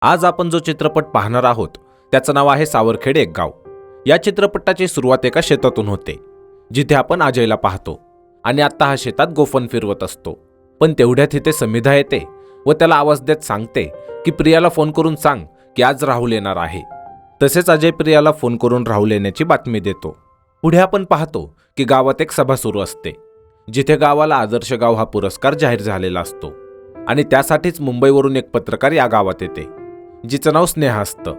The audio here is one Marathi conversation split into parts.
आज आपण जो चित्रपट पाहणार आहोत त्याचं नाव आहे सावरखेड एक गाव. या चित्रपटाची सुरुवात एका शेतातून होते, जिथे आपण अजयला पाहतो आणि आता हा शेतात गोफण फिरवत असतो. पण तेवढ्यात इथे समिधा येते व त्याला आवाज देत सांगते की प्रियाला फोन करून सांग की आज राहुल येणार आहे. तसेच अजय प्रियाला फोन करून राहुल येण्याची बातमी देतो. पुढे आपण पाहतो की गावात एक सभा सुरू असते, जिथे गावाला आदर्श गाव हा पुरस्कार जाहीर झालेला असतो आणि त्यासाठीच मुंबईवरून एक पत्रकार या गावात येते, जिचं नाव स्नेहा असतं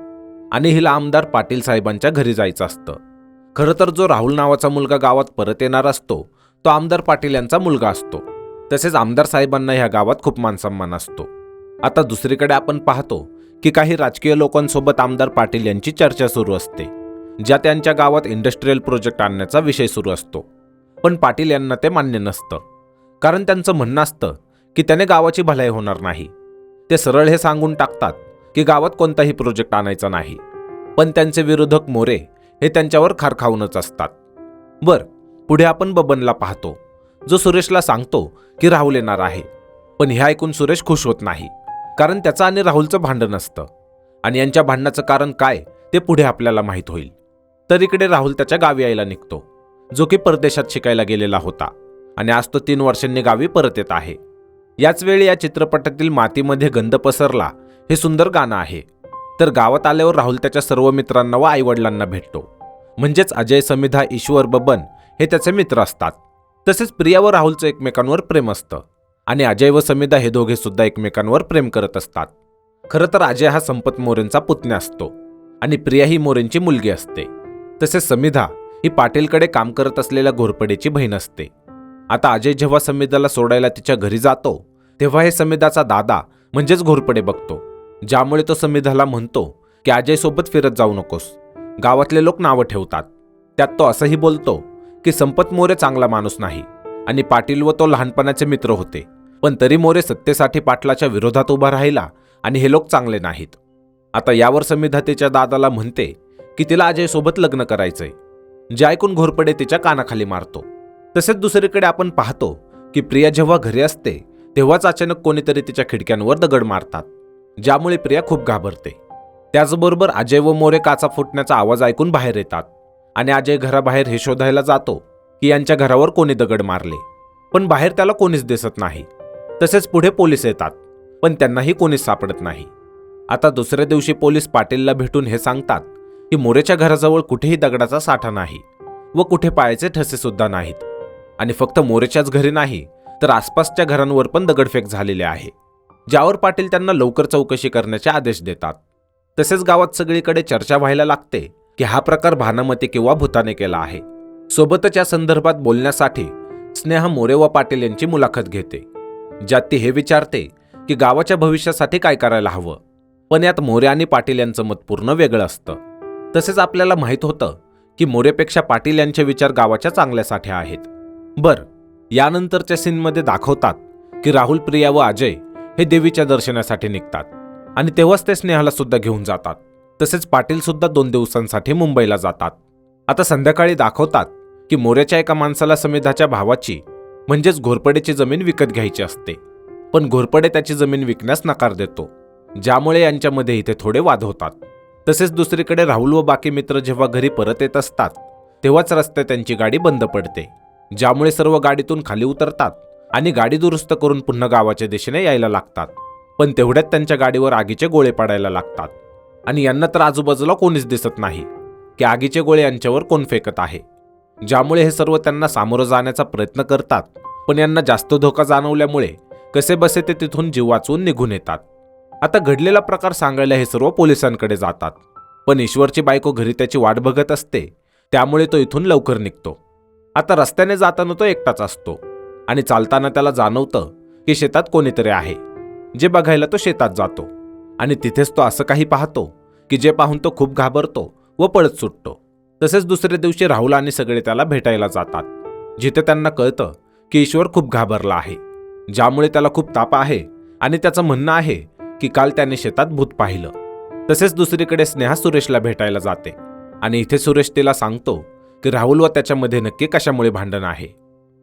आणि हिला आमदार पाटील साहेबांच्या घरी जायचं असतं. खरं तर जो राहुल नावाचा मुलगा गावात परत येणार असतो तो आमदार पाटील यांचा मुलगा असतो. तसेच आमदार साहेबांना ह्या गावात खूप मानसन्मान असतो. आता दुसरीकडे आपण पाहतो की काही राजकीय लोकांसोबत आमदार पाटील यांची चर्चा सुरू असते, ज्या त्यांच्या गावात इंडस्ट्रीयल प्रोजेक्ट आणण्याचा विषय सुरू असतो. पण पाटील यांना ते मान्य नसतं, कारण त्यांचं म्हणणं असतं की त्याने गावाची भलाई होणार नाही. ते सरळ हे सांगून टाकतात की गावात कोणताही प्रोजेक्ट आणायचा नाही. पण त्यांचे विरोधक मोरे हे त्यांच्यावर खार खाऊनच असतात. पुढे आपण बबनला पाहतो, जो सुरेशला सांगतो की राहुल येणार आहे. पण हे ऐकून सुरेश खुश होत नाही, कारण त्याचं आणि राहुलचं भांडण असतं आणि यांच्या भांडणाचं कारण काय ते पुढे आपल्याला माहीत होईल. तर इकडे राहुल त्याच्या गावी यायला निघतो, जो की परदेशात शिकायला गेलेला होता आणि आज तो 3 वर्षांनी गावी परत येत आहे. याच वेळी या चित्रपटातील मातीमध्ये गंध पसरला हे सुंदर गाणं आहे. तर गावात आल्यावर राहुल त्याच्या सर्व मित्रांना व आईवडिलांना भेटतो. म्हणजेच अजय, समिधा, ईश्वर, बबन हे त्याचे मित्र असतात. तसेच प्रिया व राहुलचं एकमेकांवर प्रेम असतं आणि अजय व समिधा हे दोघे सुद्धा एकमेकांवर प्रेम करत असतात. खरं तर अजय हा संपत मोरेंचा पुतण्या असतो आणि प्रिया ही मोरेंची मुलगी असते. तसेच समिधा ही पाटीलकडे काम करत असलेल्या घोरपडेची बहीण असते. आता अजय जेव्हा समिधाला सोडायला तिच्या घरी जातो तेव्हा हे समिधाचा दादा म्हणजेच घोरपडे बघतो, ज्यामुळे तो समिधाला म्हणतो की अजय सोबत फिरत जाऊ नकोस, गावातले लोक नावं ठेवतात. त्यात तो असंही बोलतो की संपत मोरे चांगला माणूस नाही आणि पाटील व तो लहानपणाचे मित्र होते, पण तरी मोरे सत्तेसाठी पाटलाच्या विरोधात उभा राहिला आणि हे लोक चांगले नाहीत. आता यावर समिधा तिच्या दादाला म्हणते की तिला अजय सोबत लग्न करायचंय, जे ऐकून घोरपडे तिच्या कानाखाली मारतो. तसेच दुसरीकडे आपण पाहतो की प्रिया जेव्हा घरी असते तेव्हाच अचानक कोणीतरी तिच्या खिडक्यांवर दगड मारतात, ज्यामुळे प्रिया खूप घाबरते. त्याचबरोबर अजय व मोरे काचा फुटण्याचा आवाज ऐकून बाहेर येतात आणि अजय घराबाहेर हे शोधायला जातो की यांच्या घरावर कोणी दगड मारले, पण बाहेर त्याला कोणीच दिसत नाही. तसेच पुढे पोलीस येतात, पण त्यांनाही कोणीच सापडत नाही. आता दुसऱ्या दिवशी पोलीस पाटीलला भेटून हे सांगतात की मोरेच्या घराजवळ कुठेही दगडाचा साठा नाही व कुठे पायाचे ठसे सुद्धा नाहीत आणि फक्त मोरेच्याच घरी नाही तर आसपासच्या घरांवर पण दगडफेक झालेले आहे, ज्यावर पाटील त्यांना लवकर चौकशी करण्याचे आदेश देतात. तसेच गावात सगळीकडे चर्चा व्हायला लागते की हा प्रकार भानामती किंवा भूताने केला आहे. सोबतच या संदर्भात बोलण्यासाठी स्नेहा मोरे व पाटील यांची मुलाखत घेते, ज्यात ती हे विचारते की गावाच्या भविष्यासाठी काय करायला हवं. पण यात मोरे आणि पाटील यांचं मत पूर्ण वेगळं असतं. तसेच आपल्याला माहीत होतं की मोरेपेक्षा पाटील यांचे विचार गावाच्या चांगल्यासाठी आहेत. यानंतरच्या सीनमध्ये दाखवतात की राहुल, प्रिया व अजय हे देवीच्या दर्शनासाठी निघतात आणि तेव्हाच ते स्नेहाला सुद्धा घेऊन जातात. तसेच पाटील सुद्धा 2 दिवसांसाठी मुंबईला जातात. आता संध्याकाळी दाखवतात की मोरेच्या एका माणसाला समिधाच्या भावाची म्हणजेच घोरपडेची जमीन विकत घ्यायची असते, पण घोरपडे त्याची जमीन विकण्यास नकार देतो, ज्यामुळे यांच्यामध्ये इथे थोडे वाद होतात. तसेच दुसरीकडे राहुल व बाकी मित्र जेव्हा घरी परत येत असतात तेव्हाच रस्त्यात त्यांची गाडी बंद पडते, ज्यामुळे सर्व गाडीतून खाली उतरतात आणि गाडी दुरुस्त करून पुन्हा गावाच्या दिशेने यायला लागतात. पण तेवढ्यात त्यांच्या गाडीवर आगीचे गोळे पडायला लागतात आणि यांना तर आजूबाजूला कोणीच दिसत नाही की आगीचे गोळे यांच्यावर कोण फेकत आहे, ज्यामुळे हे सर्व त्यांना सामोरं जाण्याचा प्रयत्न करतात. पण यांना जास्त धोका जाणवल्यामुळे कसेबसे ते तिथून जीव वाचवून निघून येतात. आता घडलेला प्रकार सांगायला हे सर्व पोलिसांकडे जातात, पण ईश्वरची बायको घरी त्याची वाट बघत असते, त्यामुळे तो इथून लवकर निघतो. आता रस्त्याने जाताना तो एकटाच असतो आणि चालताना त्याला जाणवतं की शेतात कोणीतरी आहे, जे बघायला तो शेतात जातो आणि तिथेच तो असं काही पाहतो की जे पाहून तो खूप घाबरतो व पळत सुटतो. तसेच दुसऱ्या दिवशी राहुल आणि सगळे त्याला भेटायला जातात, जिथे त्यांना कळतं की ईश्वर खूप घाबरला आहे, ज्यामुळे त्याला खूप ताप आहे आणि त्याचं म्हणणं आहे की काल त्याने शेतात भूत पाहिलं. तसेच दुसरीकडे स्नेहा सुरेशला भेटायला जाते आणि इथे सुरेश तिला सांगतो की राहुल व त्याच्यामध्ये नक्की कशामुळे भांडण आहे.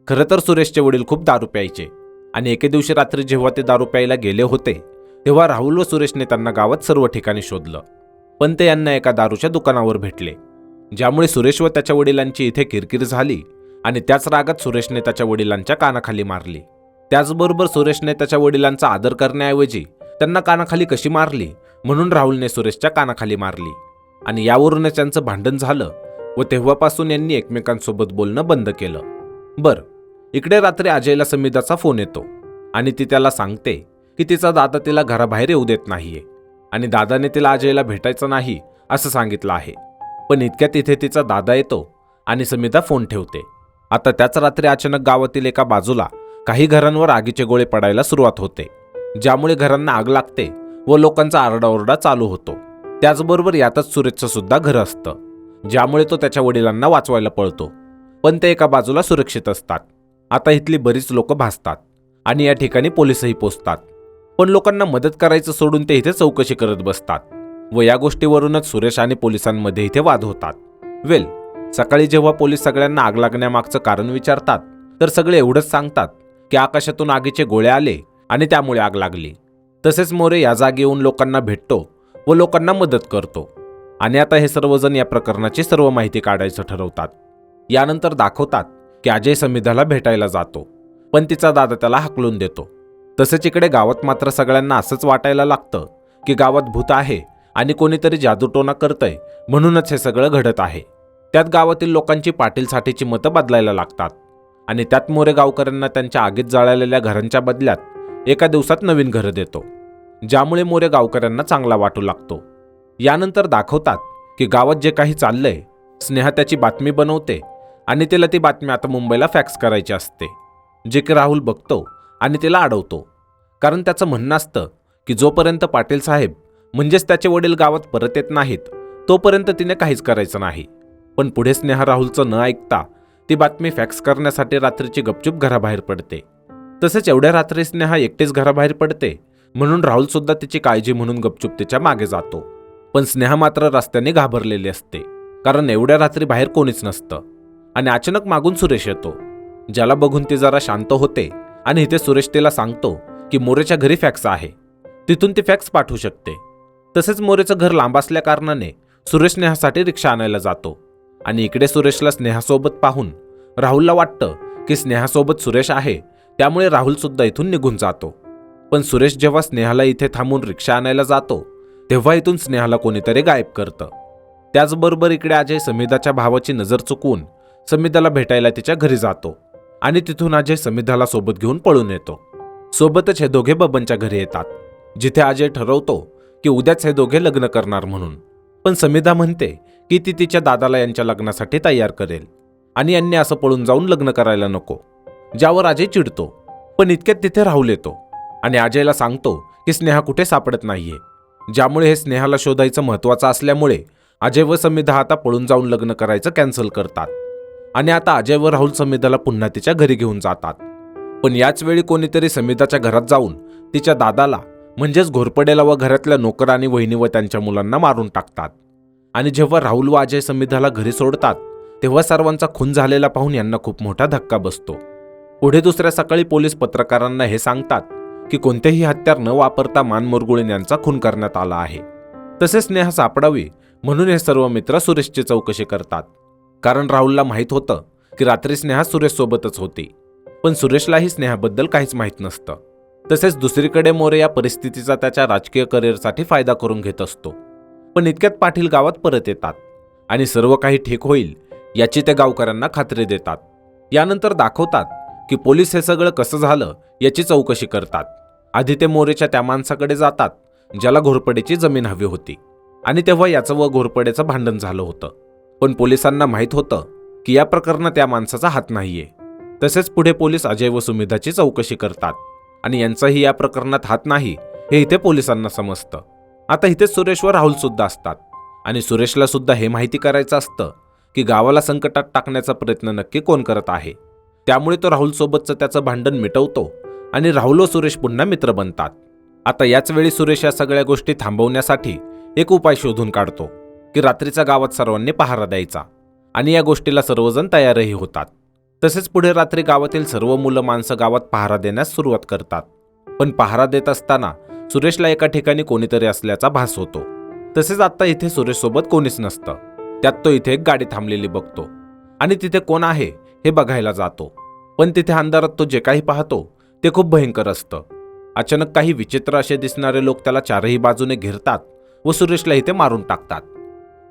खरं तर सुरेशचे वडील खूप दारू प्यायचे आणि एके दिवशी रात्री जेव्हा ते दारू प्यायला गेले होते तेव्हा राहुल व सुरेशने त्यांना गावात सर्व ठिकाणी शोधलं, पण ते यांना एका दारूच्या दुकानावर भेटले, ज्यामुळे सुरेश व त्याच्या वडिलांची इथे किरकिर झाली आणि त्याच रागात सुरेशने त्याच्या वडिलांच्या कानाखाली मारली. त्याचबरोबर सुरेशने त्याच्या वडिलांचा आदर करण्याऐवजी त्यांना कानाखाली कशी मारली म्हणून राहुलने सुरेशच्या कानाखाली मारली आणि यावरूनच त्यांचं भांडण झालं व तेव्हापासून यांनी एकमेकांसोबत बोलणं बंद केलं. बरं, इकडे रात्री अजयला समिधाचा फोन येतो आणि ती त्याला सांगते की तिचा दादा तिला घराबाहेर येऊ देत नाहीये आणि दादाने तिला अजयला भेटायचं नाही असं सांगितलं आहे. पण इतक्यात इथे तिचा दादा येतो आणि समिधा फोन ठेवते. आता त्याच रात्री अचानक गावातील एका बाजूला काही घरांवर आगीचे गोळे पडायला सुरुवात होते, ज्यामुळे घरांना आग लागते व लोकांचा आरडाओरडा चालू होतो. त्याचबरोबर यातच सुरेशचं सुद्धा घर असतं, ज्यामुळे तो त्याच्या वडिलांना वाचवायला पळतो, पण ते एका बाजूला सुरक्षित असतात. आता इथली बरीच लोक भासतात आणि या ठिकाणी पोलिसही पोचतात, पण लोकांना मदत करायचं सोडून ते इथे चौकशी करत बसतात व या गोष्टीवरूनच सुरेश आणि पोलिसांमध्ये इथे वाद होतात. सकाळी जेव्हा पोलीस सगळ्यांना आग लागण्यामागचं कारण विचारतात तर सगळे एवढंच सांगतात की आकाशातून आगीचे गोळे आले आणि त्यामुळे आग लागली. तसेच मोरे या जागी येऊन लोकांना भेटतो व लोकांना मदत करतो आणि आता हे सर्वजण या प्रकरणाची सर्व माहिती काढायचं ठरवतात. यानंतर दाखवतात की अजय समिधाला भेटायला जातो, पण तिचा दादा त्याला हाकलून देतो. तसेच इकडे गावात मात्र सगळ्यांना असंच वाटायला लागतं की गावात भूत आहे आणि कोणीतरी जादूटोना करतंय म्हणूनच हे सगळं घडत आहे. त्यात गावातील लोकांची पाटीलसाठीची मतं बदलायला लागतात आणि त्यात मोरे गावकऱ्यांना त्यांच्या आगीत जळालेल्या घरांच्या बदल्यात एका दिवसात नवीन घरं देतो, ज्यामुळे मोरे गावकऱ्यांना चांगला वाटू लागतो. यानंतर दाखवतात की गावात जे काही चाललंय, स्नेहा त्याची बातमी बनवते आणि तिला ती बातमी आता मुंबईला फॅक्स करायची असते, जे की राहुल बघतो आणि तिला अडवतो. कारण त्याचं म्हणणं असतं की जोपर्यंत पाटील साहेब म्हणजेच त्याचे वडील गावात परत येत नाहीत तोपर्यंत तिने काहीच करायचं नाही. पण पुढे स्नेहा राहुलचं न ऐकता ती बातमी फॅक्स करण्यासाठी रात्रीची गपचूप घराबाहेर पडते. तसेच एवढ्या रात्री स्नेहा एकटीच घराबाहेर पडते म्हणून राहुल सुद्धा तिची काळजी म्हणून गपचूप तिच्या मागे जातो. पण स्नेहा मात्र रस्त्याने घाबरलेली असते, कारण एवढ्या रात्री बाहेर कोणीच नसतं आणि अचानक मागून सुरेश येतो, ज्याला बघून ती जरा शांत होते आणि इथे सुरेश तिला सांगतो की मोरेच्या घरी फॅक्स आहे, तिथून ती फॅक्स पाठवू शकते. तसेच मोरेचं घर लांब असल्या कारणाने सुरेश स्नेहासाठी रिक्षा आणायला जातो आणि इकडे सुरेशला स्नेहासोबत पाहून राहुलला वाटतं की स्नेहासोबत सुरेश आहे, त्यामुळे राहुल सुद्धा इथून निघून जातो. पण सुरेश जेव्हा स्नेहाला इथे थांबून रिक्षा आणायला जातो तेव्हा इथून स्नेहाला कोणीतरी गायब करतं. त्याचबरोबर इकडे अजय समिधाच्या भावाची नजर चुकवून समिधाला भेटायला तिच्या घरी जातो आणि तिथून अजय समिधाला सोबत घेऊन पळून येतो. सोबतच हे दोघे बबनच्या घरी येतात, जिथे अजय ठरवतो की उद्याच हे दोघे लग्न करणार म्हणून. पण समिधा म्हणते की ती तिच्या दादाला यांच्या लग्नासाठी तयार करेल आणि यांनी असं पळून जाऊन लग्न करायला नको, ज्यावर अजय चिडतो. पण इतक्यात तिथे राहुल येतो आणि अजयला सांगतो की स्नेहा कुठे सापडत नाहीये, ज्यामुळे हे स्नेहाला शोधायचं महत्त्वाचं असल्यामुळे अजय व समिधा आता पळून जाऊन लग्न करायचं कॅन्सल करतात आणि आता अजय व राहुल समिधाला पुन्हा तिच्या घरी घेऊन जातात. पण याच वेळी कोणीतरी समिधाच्या घरात जाऊन तिच्या दादाला म्हणजेच घोरपडेला व घरातल्या नोकर आणि वहिनी व त्यांच्या मुलांना मारून टाकतात. आणि जेव्हा राहुल व अजय समिधाला घरी सोडतात तेव्हा सर्वांचा खून झालेला पाहून यांना खूप मोठा धक्का बसतो. पुढे दुसऱ्या सकाळी पोलीस पत्रकारांना हे सांगतात की कोणतेही हत्यार न वापरता मान मुरगुळून यांचा खून करण्यात आला आहे. तसेच स्नेहा सापडावी म्हणून हे सर्व मित्र सुरेशची चौकशी करतात, कारण राहुलला माहीत होतं की रात्री स्नेहा सुरेश सोबतच होती, पण सुरेशलाही स्नेहाबद्दल काहीच माहीत नसतं. तसेच दुसरीकडे मोरे या परिस्थितीचा त्याच्या राजकीय करिअरसाठी फायदा करून घेत असतो. पण इतक्यात पाटील गावात परत येतात आणि सर्व काही ठीक होईल याची ते गावकऱ्यांना खात्री देतात. यानंतर दाखवतात की पोलीस हे सगळं कसं झालं याची चौकशी करतात. आधी ते मोरेच्या त्या माणसाकडे जातात ज्याला घोरपडेची जमीन हवी होती आणि तेव्हा याचं व घोरपडेचं भांडण झालं होतं. पण पोलिसांना माहीत होतं की या प्रकरणात त्या माणसाचा हात नाहीये. तसेच पुढे पोलीस अजय व सुमिधाची चौकशी करतात आणि यांचाही या प्रकरणात हात नाही हे इथे पोलिसांना समजतं. आता इथे सुरेश व राहुल सुद्धा असतात आणि सुरेशला सुद्धा हे माहिती करायचं असतं की गावाला संकटात टाकण्याचा प्रयत्न नक्की कोण करत आहे. त्यामुळे तो राहुल सोबतचं त्याचं भांडण मिटवतो आणि राहुल व सुरेश पुन्हा मित्र बनतात. आता याच वेळी सुरेश या सगळ्या गोष्टी थांबवण्यासाठी एक उपाय शोधून काढतो की रात्रीचा गावात सर्वांनी पहारा द्यायचा आणि या गोष्टीला सर्वजण तयारही होतात. तसेच पुढे रात्री गावातील सर्व मुलं माणसं गावात पहारा देण्यास सुरुवात करतात. पण पहारा देत असताना सुरेशला एका ठिकाणी कोणीतरी असल्याचा भास होतो. तसेच आता इथे सुरेशसोबत कोणीच नसतं. त्यात तो इथे एक गाडी थांबलेली बघतो आणि तिथे कोण आहे हे बघायला जातो. पण तिथे अंधारात तो जे काही पाहतो ते खूप भयंकर असतं. अचानक काही विचित्र असे दिसणारे लोक त्याला चारही बाजूने घेरतात व सुरेशला इथे मारून टाकतात.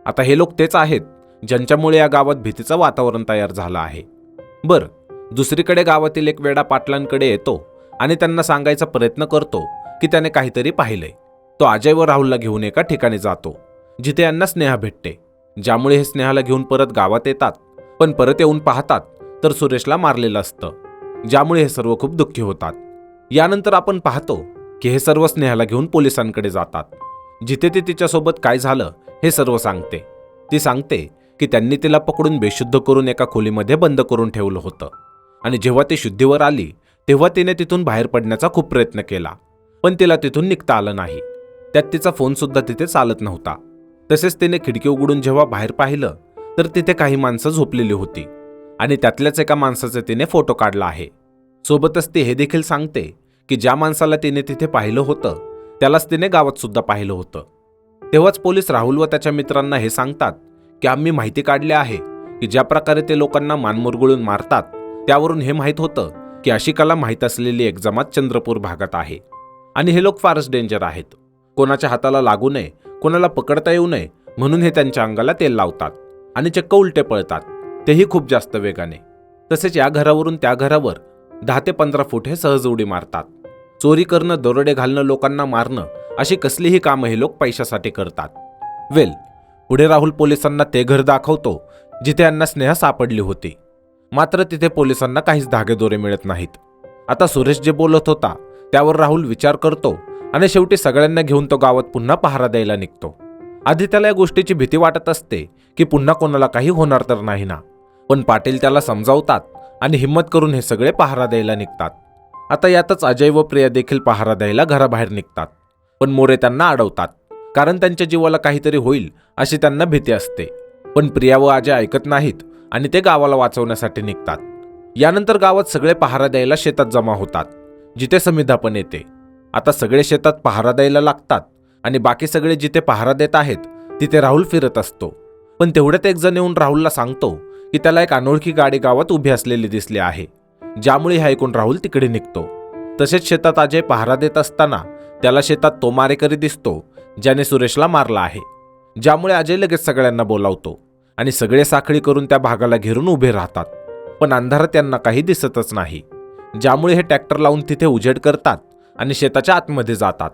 आता हे लोक तेच आहेत ज्यांच्यामुळे या गावात भीतीचं वातावरण तयार झालं आहे. बरं, दुसरीकडे गावातील एक वेडा पाटलांकडे येतो आणि त्यांना सांगायचा प्रयत्न करतो की त्याने काहीतरी पाहिलंय. तो अजय व राहुलला घेऊन एका ठिकाणी जातो जिथे यांना स्नेहा भेटते. ज्यामुळे हे स्नेहाला घेऊन परत गावात येतात. पण परत येऊन पाहतात तर सुरेशला मारलेलं असतं. ज्यामुळे हे सर्व खूप दुःखी होतात. यानंतर आपण पाहतो की हे सर्व स्नेहाला घेऊन पोलिसांकडे जातात, जिथे ते तिच्यासोबत काय झालं हे सर्व सांगते. ती सांगते की त्यांनी तिला पकडून बेशुद्ध करून एका खोलीमध्ये बंद करून ठेवलं होतं आणि जेव्हा ती शुद्धीवर आली तेव्हा तिने तिथून बाहेर पडण्याचा खूप प्रयत्न केला, पण तिला तिथून निघता आलं नाही. त्यात तिचा फोन सुद्धा तिथे चालत नव्हता. तसेच तिने खिडकी उघडून जेव्हा बाहेर पाहिलं तर तिथे काही माणसं झोपलेली होती आणि त्यातल्याच एका माणसाचे तिने फोटो काढला आहे. सोबतच ती हे देखील सांगते की ज्या माणसाला तिने तिथे पाहिलं होतं त्यालाच तिने गावात सुद्धा पाहिलं होतं. तेव्हाच पोलीस राहुल व त्याच्या मित्रांना हे सांगतात की आम्ही माहिती काढली आहे की ज्या प्रकारे ते लोकांना मानमुरगळून मारतात त्यावरून हे माहीत होतं की अशी कला माहीत असलेली एक जमात चंद्रपूर भागात आहे आणि हे लोक फारच डेंजर आहेत. कोणाच्या हाताला लागू नये, कोणाला पकडता येऊ नये म्हणून हे त्यांच्या अंगाला तेल लावतात आणि चक्क उलटे पळतात, तेही खूप जास्त वेगाने. तसेच या घरावरून त्या घरावर 10 ते 15 फूट हे सहज उडी मारतात. चोरी करणं, दरोडे घालणं, लोकांना मारणं अशी कसलीही कामं हे लोक पैशासाठी करतात. वेल, पुढे राहुल पोलिसांना ते घर दाखवतो जिथे यांना स्नेहा सापडली होती. मात्र तिथे पोलिसांना काहीच धागेदोरे मिळत नाहीत. आता सुरेश जे बोलत होता त्यावर राहुल विचार करतो आणि शेवटी सगळ्यांना घेऊन तो गावात पुन्हा पहारा द्यायला निघतो. आधी त्याला या गोष्टीची भीती वाटत असते की पुन्हा कोणाला काही होणार तर नाही ना, पण पाटील त्याला समजावतात आणि हिम्मत करून हे सगळे पहारा द्यायला निघतात. आता यातच अजय व प्रिया देखील पहारा द्यायला घराबाहेर निघतात. पण मोरे त्यांना अडवतात, कारण त्यांच्या जीवाला काहीतरी होईल अशी त्यांना भीती असते. पण प्रिया व अजय ऐकत नाहीत आणि ते गावाला वाचवण्यासाठी निघतात. यानंतर गावात सगळे पहारा द्यायला शेतात जमा होतात, जिथे समिधा पण येते. आता सगळे शेतात पहारा द्यायला लागतात आणि बाकी सगळे जिथे पहारा देत आहेत तिथे राहुल फिरत असतो. पण तेवढ्यात एक जण येऊन राहुलला सांगतो की त्याला एक अनोळखी गाडी गावात उभी असलेली दिसली आहे. ज्यामुळे हे ऐकून राहुल तिकडे निघतो. तसेच शेतात अजय पहारा देत असताना त्याला शेतात तो मारेकरी दिसतो ज्याने सुरेशला मारला आहे. ज्यामुळे अजय लगेच सगळ्यांना बोलावतो आणि सगळे साखळी करून त्या भागाला घेरून उभे राहतात. पण अंधारात त्यांना काही दिसतच नाही. ज्यामुळे हे ट्रॅक्टर लावून तिथे उजेड करतात आणि शेताच्या आतमध्ये जातात.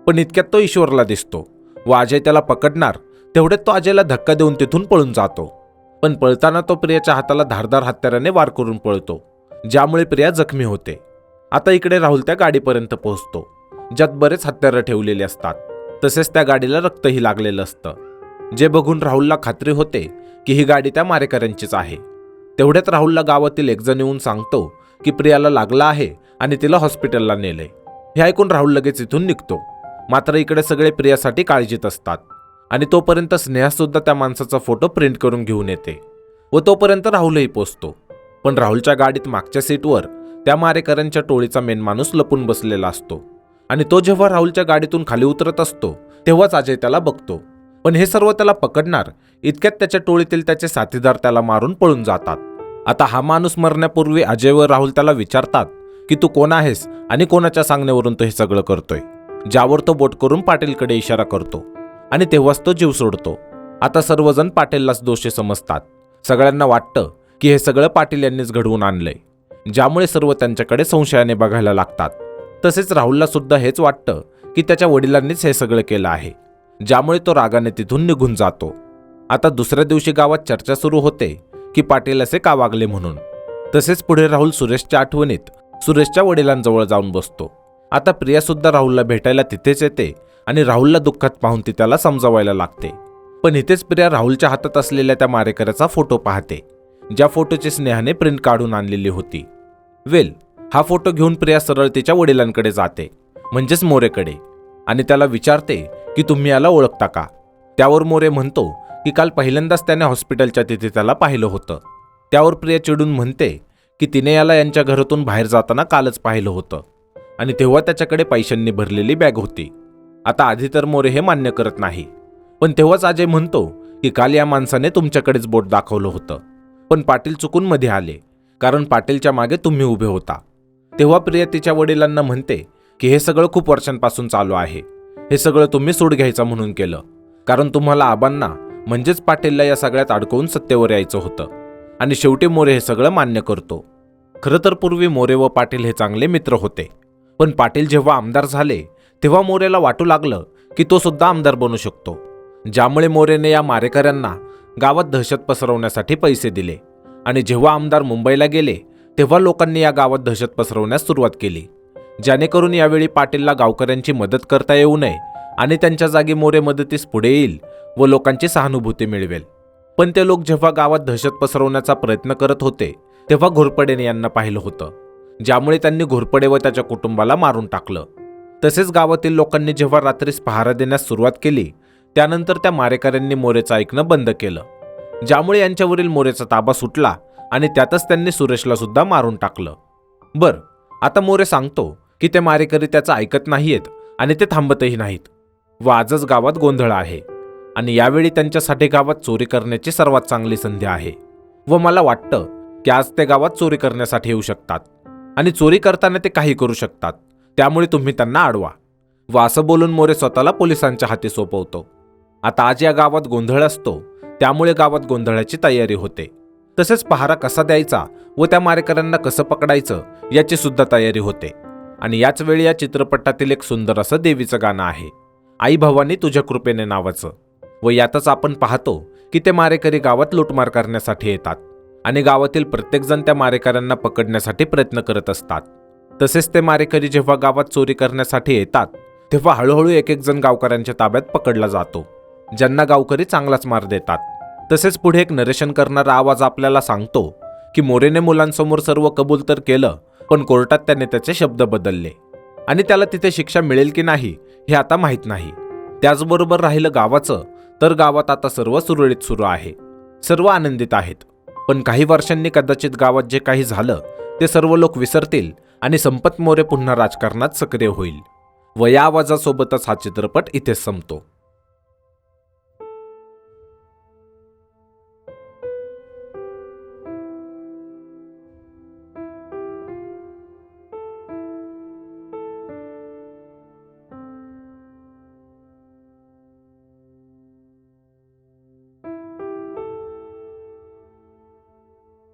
पण इतक्यात तो ईश्वरला दिसतो व अजय त्याला पकडणार तेवढ्यात तो अजयला धक्का देऊन तिथून पळून जातो. पण पळताना तो प्रियाच्या हाताला धारदार हत्याराने वार करून पळतो, ज्यामुळे प्रिया जखमी होते. आता इकडे राहुल त्या गाडीपर्यंत पोहोचतो ज्यात बरेच हत्यारं ठेवलेली असतात. तसेच त्या गाडीला रक्तही लागलेलं असतं, जे बघून राहुलला खात्री होते की ही गाडी त्या मारेकऱ्यांचीच आहे. तेवढ्यात राहुलला गावातील एक जण येऊन सांगतो की प्रियाला लागला आहे आणि तिला हॉस्पिटलला नेलंय. हे ऐकून राहुल लगेच इथून निघतो. मात्र इकडे सगळे प्रियासाठी काळजीत असतात आणि तोपर्यंत स्नेहा सुद्धा त्या माणसाचा फोटो प्रिंट करून घेऊन येते व तोपर्यंत राहुलही पोचतो. पण राहुलच्या गाडीत मागच्या सीटवर त्या मारेकऱ्यांच्या टोळीचा मेन माणूस लपून बसलेला असतो आणि तो जेव्हा राहुलच्या गाडीतून खाली उतरत असतो तेव्हाच अजय त्याला बघतो. पण हे सर्व त्याला पकडणार इतक्यात त्याच्या टोळीतील त्याचे साथीदार त्याला मारून पळून जातात. आता हा माणूस मरण्यापूर्वी अजय व राहुल त्याला विचारतात की तू कोण आहेस आणि कोणाच्या सांगण्यावरून तो हे सगळं करतोय. ज्यावर तो बोट करून पाटीलकडे इशारा करतो आणि तेव्हाच तो जीव सोडतो. आता सर्वजण पाटीललाच दोषी समजतात. सगळ्यांना वाटतं की हे सगळं पाटील यांनीच घडवून आणलंय, ज्यामुळे सर्व त्यांच्याकडे संशयाने बघायला लागतात. तसेच राहुलला सुद्धा हेच वाटतं की त्याच्या वडिलांनीच हे सगळं केलं आहे, ज्यामुळे तो रागाने तिथून निघून जातो. आता दुसऱ्या दिवशी गावात चर्चा सुरू होते की पाटील असे का वागले म्हणून. तसेच पुढे राहुल सुरेशच्या आठवणीत सुरेशच्या वडिलांजवळ जाऊन बसतो. आता प्रिया सुद्धा राहुलला भेटायला तिथेच येते आणि राहुलला दुःखात पाहून ती त्याला समजावायला लागते. पण इथेच प्रिया राहुलच्या हातात असलेल्या त्या मारेकऱ्याचा फोटो पाहते, ज्या फोटोची स्नेहाने प्रिंट काढून आणलेली होती. वेल, हा फोटो घेऊन प्रिया सरळ तिच्या वडिलांकडे जाते, म्हणजेच मोरेकडे, आणि त्याला विचारते की तुम्ही याला ओळखता का. त्यावर मोरे म्हणतो की काल पहिल्यांदाच त्याने हॉस्पिटलच्या तिथे त्याला पाहिलं होतं. त्यावर प्रिया चिडून म्हणते की तिने याला यांच्या घरातून बाहेर जाताना कालच पाहिलं होतं आणि तेव्हा त्याच्याकडे पैशांनी भरलेली बॅग होती. आता आधी तर मोरे हे मान्य करत नाही, पण तेव्हाच अजय म्हणतो की काल या माणसाने तुमच्याकडेच बोट दाखवलं होतं, पण पाटील चुकून मध्ये आले, कारण पाटीलच्या मागे तुम्ही उभे होता. तेव्हा प्रिया तिच्या वडिलांना म्हणते की हे सगळं खूप वर्षांपासून चालू आहे, हे सगळं तुम्ही सूड घ्यायचं म्हणून केलं, कारण तुम्हाला आबांना म्हणजेच पाटीलला या सगळ्यात अडकवून सत्तेवर यायचं होतं. आणि शेवटी मोरे हे सगळं मान्य करतो. खरं तर पूर्वी मोरे व पाटील हे चांगले मित्र होते, पण पाटील जेव्हा आमदार झाले तेव्हा मोरेला वाटू लागलं की तो सुद्धा आमदार बनू शकतो, ज्यामुळे मोरेने या मारेकऱ्यांना गावात दहशत पसरवण्यासाठी पैसे दिले. आणि जेव्हा आमदार मुंबईला गेले तेव्हा लोकांनी या गावात दहशत पसरवण्यास सुरुवात केली, जेणेकरून यावेळी पाटीलला गावकऱ्यांची मदत करता येऊ नये आणि त्यांच्या जागी मोरे मदतीस पुढे येईल व लोकांची सहानुभूती मिळवेल. पण ते लोक जेव्हा गावात दहशत पसरवण्याचा प्रयत्न करत होते तेव्हा घोरपडेने यांना पाहिलं होतं, ज्यामुळे त्यांनी घोरपडे व त्याच्या कुटुंबाला मारून टाकलं. तसेच गावातील लोकांनी जेव्हा रात्रीस पहारा देण्यास सुरुवात केली त्यानंतर त्या मारेकऱ्यांनी मोरेचं ऐकणं बंद केलं, ज्यामुळे यांच्यावरील मोरेचा ताबा सुटला आणि त्यातच त्यांनी सुरेशला सुद्धा मारून टाकलं. बरं, आता मोरे सांगतो की ते मारेकरी त्याचं ऐकत नाहीयेत आणि ते थांबतही नाहीत व आजच गावात गोंधळ आहे आणि यावेळी त्यांच्यासाठी गावात चोरी करण्याची सर्वात चांगली संधी आहे व मला वाटतं की आज ते गावात चोरी करण्यासाठी येऊ शकतात आणि चोरी करताना ते काही करू शकतात, त्यामुळे तुम्ही त्यांना अडवा. व असं बोलून मोरे स्वतःला पोलिसांच्या हाती सोपवतो. आता आज या गावात गोंधळ असतो, त्यामुळे गावात गोंधळाची तयारी होते. तसेच पहारा कसा द्यायचा व त्या मारेकऱ्यांना कसं पकडायचं याची सुद्धा तयारी होते. आणि याच वेळी या चित्रपटातील एक सुंदर असं देवीचं गाणं आहे, आई भवानी तुझ्या कृपेने नावाचं. व यातच आपण पाहतो की ते मारेकरी गावात लुटमार करण्यासाठी येतात आणि गावातील प्रत्येकजण त्या मारेकऱ्यांना पकडण्यासाठी प्रयत्न करत असतात. तसेच ते मारेकरी जेव्हा गावात चोरी करण्यासाठी येतात तेव्हा हळूहळू एक एक जण गावकऱ्यांच्या ताब्यात पकडला जातो, ज्यांना गावकरी चांगलाच मार देतात. तसेच पुढे एक नरेशन करणारा आवाज आपल्याला सांगतो की मोरेने मुलांसमोर सर्व कबूल तर केलं, पण कोर्टात त्याने त्याचे शब्द बदलले आणि त्याला तिथे शिक्षा मिळेल की नाही हे आता माहीत नाही. त्याचबरोबर राहिलं गावाचं, तर गावात आता सर्व सुरळीत सुरू आहे, सर्व आनंदित आहेत. पण काही वर्षांनी कदाचित गावात जे काही झालं ते सर्व लोक विसरतील आणि संपत मोरे पुन्हा राजकारणात सक्रिय होईल. व या आवाजासोबतच हा चित्रपट इथेच संपतो.